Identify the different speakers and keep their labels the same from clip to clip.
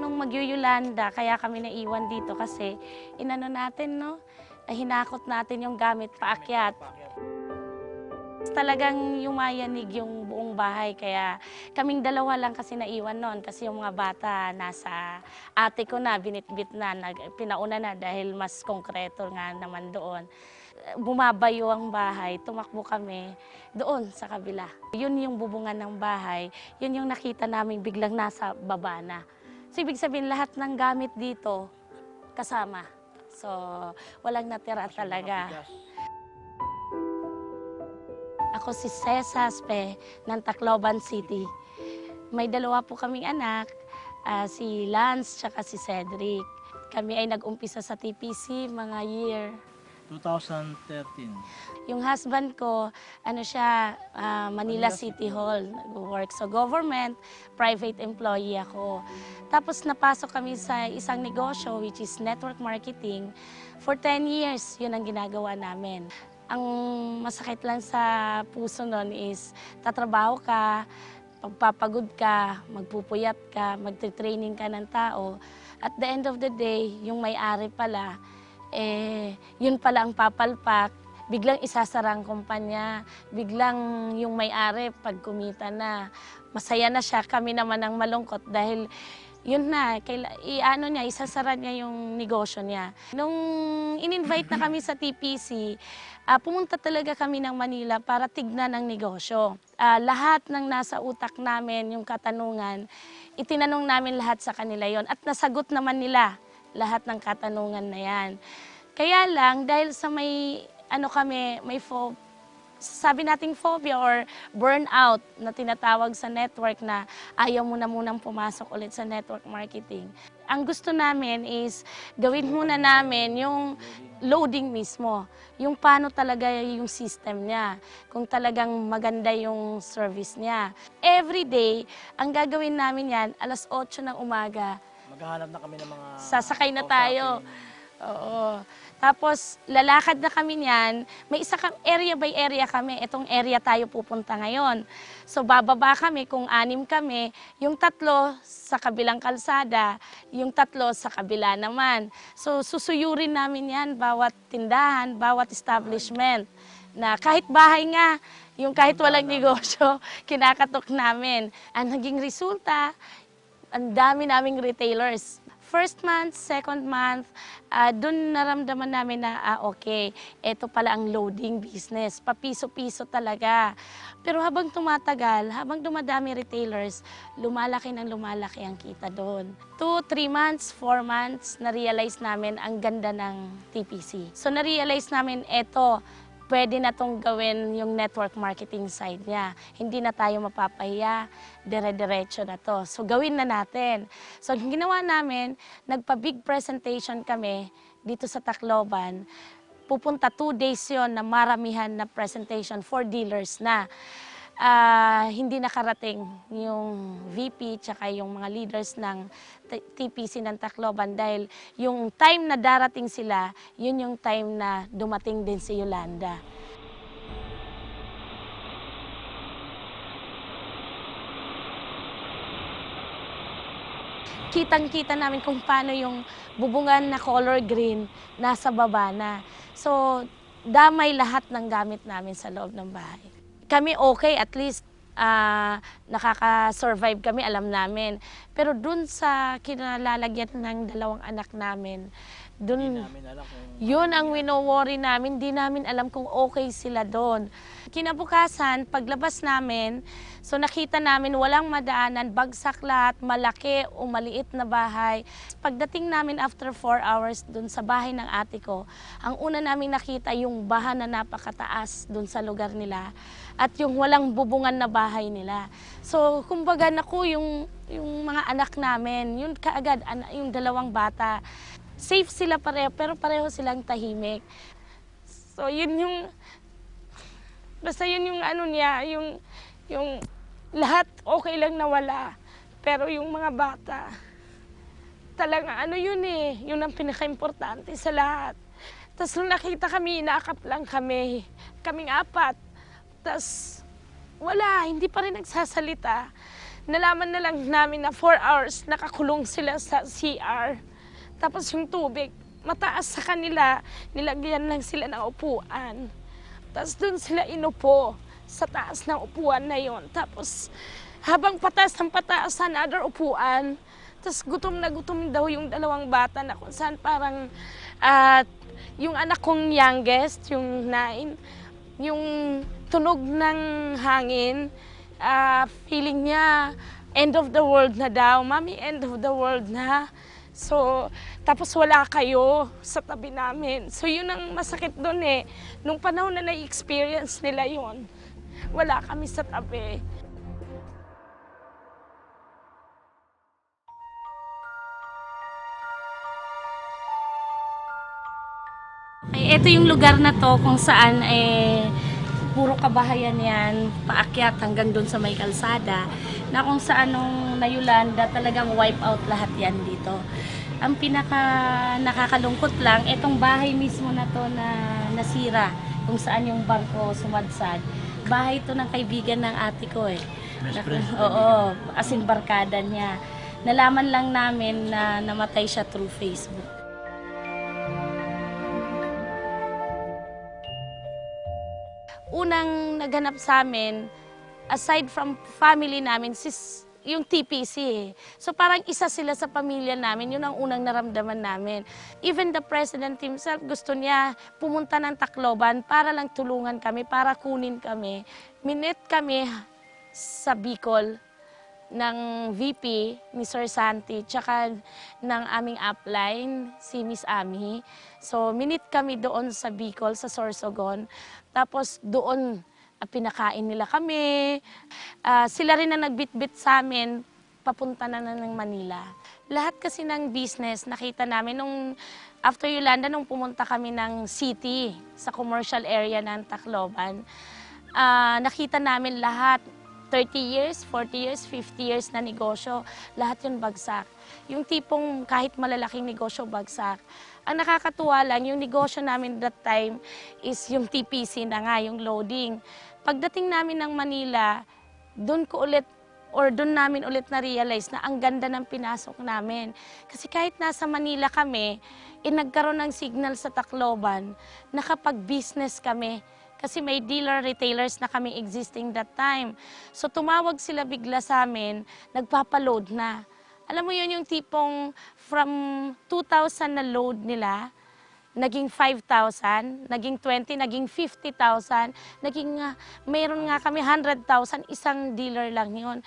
Speaker 1: Nung mag-Yolanda, kaya kami naiwan dito kasi inano natin, no? Hinakot natin yung gamit paakyat. Talagang yumayanig yung buong bahay, kaya kaming dalawa lang kasi naiwan noon kasi yung mga bata nasa ate ko na, binitbit na, pinauna na dahil mas konkreto nga naman doon. Bumabayo ang bahay, tumakbo kami doon sa kabila. Yun yung bubungan ng bahay, yun yung nakita namin biglang nasa baba na. So ibig sabihin lahat ng gamit dito kasama. So walang natira talaga. Ako si Cesa Aspe ng Tacloban City. May dalawa po kaming anak, si Lance at si Cedric. Kami ay nag-umpisa sa TPC mga year
Speaker 2: 2013.
Speaker 1: Yung husband ko, Manila City Hall, nag-work sa government, private employee ako. Tapos napasok kami sa isang negosyo which is network marketing. For 10 years, yun ang ginagawa namin. Ang masakit lang sa puso nun is tatrabaho ka, pagpapagod ka, magpupuyat ka, magte-training ka ng tao. At the end of the day, yung may-ari pala, yun pala ang papalpak, biglang isasara ang kumpanya, biglang yung may-ari pag kumita na, masaya na siya, kami naman ang malungkot dahil yun na, isasara niya yung negosyo niya. Nung in-invite na kami sa TPC, pumunta talaga kami ng Manila para tignan ang negosyo. Lahat ng nasa utak namin, yung katanungan, itinanong namin lahat sa kanila yon at nasagot naman nila lahat ng katanungan na yan. Kaya lang, dahil sa sabi nating phobia or burnout na tinatawag sa network na ayaw mo na munang pumasok ulit sa network marketing. Ang gusto namin is gawin muna namin yung loading mismo. Yung paano talaga yung system niya. Kung talagang maganda yung service niya. Every day, ang gagawin namin yan, 8:00 ng umaga.
Speaker 2: Maghahanap na kami ng mga...
Speaker 1: Sasakay na tayo. Oo. Tapos, lalakad na kami niyan. May area by area kami. Itong area tayo pupunta ngayon. So, bababa kami kung 6 kami. Yung 3 sa kabilang kalsada, yung 3 sa kabila naman. So, susuyurin namin yan, bawat tindahan, bawat establishment. Na kahit bahay nga, yung kahit walang negosyo, kinakatok namin. Ang naging resulta, ang dami naming retailers. First month, second month, doon naramdaman namin na, okay, ito pala ang loading business. Papiso-piso talaga. Pero habang tumatagal, habang dumadami retailers, lumalaki ang kita doon. 2, 3 months, 4 months, na-realize namin ang ganda ng TPC. So na-realize namin, pwede na itong gawin yung network marketing side niya. Hindi na tayo mapapahiya, dire-diretso na to. So gawin na natin. So ginawa namin, nagpa-big presentation kami dito sa Tacloban. Pupunta 2 days yon na maramihan na presentation for dealers na. Hindi nakarating yung VP tsaka yung mga leaders ng TPC ng Tacloban dahil yung time na darating sila, yun yung time na dumating din si Yolanda. Kitang-kita namin kung paano yung bubungan na color green nasa baba na. So, damay lahat ng gamit namin sa loob ng bahay. Kami okay, at least nakaka-survive kami, alam namin. Pero dun sa kinalalagyan ng 2 anak namin, yun ang wino-worry namin, di namin alam kung okay sila doon. Kinabukasan, paglabas namin, so nakita namin walang madaanan, bagsak lahat, malaki o maliit na bahay. Pagdating namin after 4 hours dun sa bahay ng ate ko, ang una namin nakita yung baha na napakataas dun sa lugar nila at yung walang bubungan na bahay nila. So kumbaga yung mga anak namin, yun kaagad, yung 2 bata, safe sila pareho, pero pareho silang tahimik. So yun basta yun yung niya, yung lahat okay lang nawala. Pero yung mga bata, talaga yun yun ang pinaka-importante sa lahat. Tapos nung nakita kami, inaakap lang kami, kaming 4. Tapos wala, hindi pa rin nagsasalita.
Speaker 3: Nalaman na lang namin na 4 hours nakakulong sila sa CR. Tapos yung tubig, mataas sa kanila, nilagyan lang sila ng upuan. Tapos doon sila inupo sa taas ng upuan na yon. Tapos habang pataas ng pataas sa another upuan, tapos gutom na gutom daw yung dalawang bata na kung saan parang yung anak kong youngest, yung 9, yung tunog ng hangin, feeling niya end of the world na daw. Mami, end of the world na. So, tapos wala kayo sa tabi namin. So, yun ang masakit doon eh. Nung panahon na na-experience nila yon, wala kami sa tabi.
Speaker 1: Ay, ito yung lugar na to kung saan puro kabahayan yan, paakyat hanggang doon sa may kalsada, na kung saan nung na-Yolanda talagang wipe out lahat yan dito. Ang pinaka nakakalungkot lang, itong bahay mismo na to na nasira, kung saan yung barko sumadsad. Bahay to ng kaibigan ng ate ko eh.
Speaker 2: Best friend.
Speaker 1: Oo, as in barkada niya. Nalaman lang namin na namatay siya through Facebook. Unang naganap sa amin, aside from family namin, yung TPC eh. So parang isa sila sa pamilya namin, yun ang unang naramdaman namin. Even the president himself, gusto niya pumunta ng Tacloban para lang tulungan kami, para kunin kami. Minit kami sa Bicol ng VP ni Sir Santi, tsaka ng aming upline, si Miss Ami. So, minit kami doon sa Bicol, sa Sorsogon. Tapos doon, pinakain nila kami. Sila rin ang nagbitbit sa amin, papunta na ng Manila. Lahat kasi ng business, nakita namin nung after Yolanda, nung pumunta kami ng city, sa commercial area ng Tacloban, nakita namin lahat, 30 years, 40 years, 50 years na negosyo, lahat yun bagsak. Yung tipong kahit malalaking negosyo bagsak. Ang nakakatuwa lang, yung negosyo namin that time is yung TPC na nga, yung loading. Pagdating namin ng Manila, doon namin ulit na-realize na ang ganda ng pinasok namin. Kasi kahit nasa Manila kami, nagkaroon ng signal sa Tacloban, nakapag-business kami. Kasi may dealer, retailers na kami existing that time. So tumawag sila bigla sa amin, nagpapaload na. Alam mo yun yung tipong from 2,000 na load nila, naging 5,000, naging 20, naging 50,000, naging mayroon nga kami 100,000, isang dealer lang yun.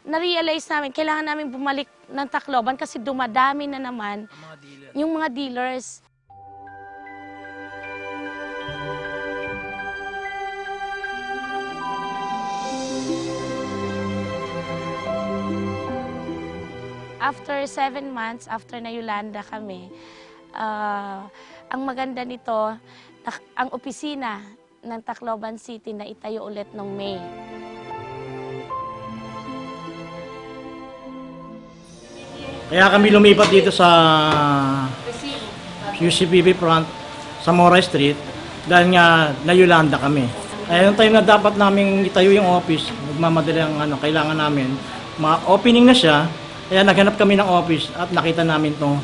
Speaker 1: Na-realize namin, kailangan namin bumalik ng Tacloban kasi dumadami na naman yung mga dealers. After 7 months, after na Yolanda kami, ang maganda nito, ang opisina ng Tacloban City na itayo ulit noong May.
Speaker 2: Kaya kami lumipat dito sa UCPB front sa Mora Street dahil nga na-Yolanda kami. Kaya yung time na dapat namin itayo yung office, nagmamadali ang kailangan namin, opening na siya. Kaya naghanap kami ng office at nakita namin itong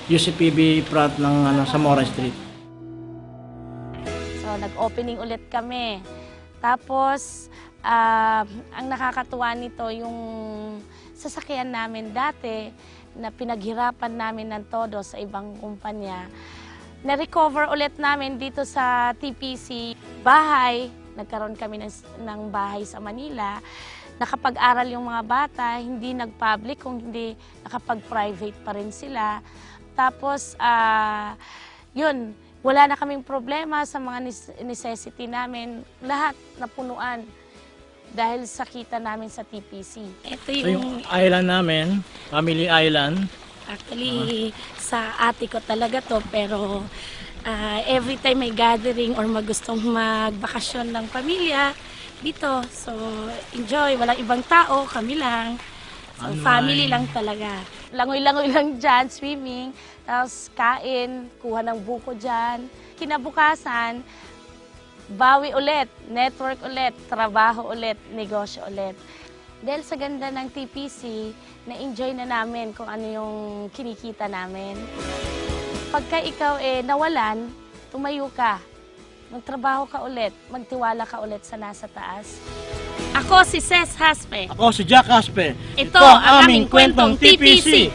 Speaker 2: UCPB front ng sa Mora Street.
Speaker 1: So, nag-opening ulit kami. Tapos, ang nakakatuwa nito, yung sasakyan namin dati na pinaghirapan namin ng todo sa ibang kumpanya, na-recover ulit namin dito sa TPC bahay. Nagkaroon kami ng bahay sa Manila. Nakapag-aral yung mga bata, hindi nag-public, kung hindi nakapag-private pa rin sila. Tapos, yun, wala na kaming problema sa mga necessity namin. Lahat napunuan dahil sa kita namin sa TPC. Ito
Speaker 2: So yung island namin, family island.
Speaker 1: Actually, sa ate ko talaga to, pero every time may gathering or magustong magbakasyon ng pamilya, dito. So, enjoy. Walang ibang tao, kami lang. So, family lang talaga. Langoy-langoy lang dyan, swimming, tapos kain, kuha ng buko dyan. Kinabukasan, bawi ulit, network ulit, trabaho ulit, negosyo ulit. Dahil sa ganda ng TPC, na-enjoy na namin kung ano yung kinikita namin. Pagka ikaw nawalan, tumayo ka, magtrabaho ka ulit, magtiwala ka ulit sa nasa taas. Ako si Ces Haspe.
Speaker 2: Ako si Jack Aspe.
Speaker 1: Ito ang aming kwentong TPC.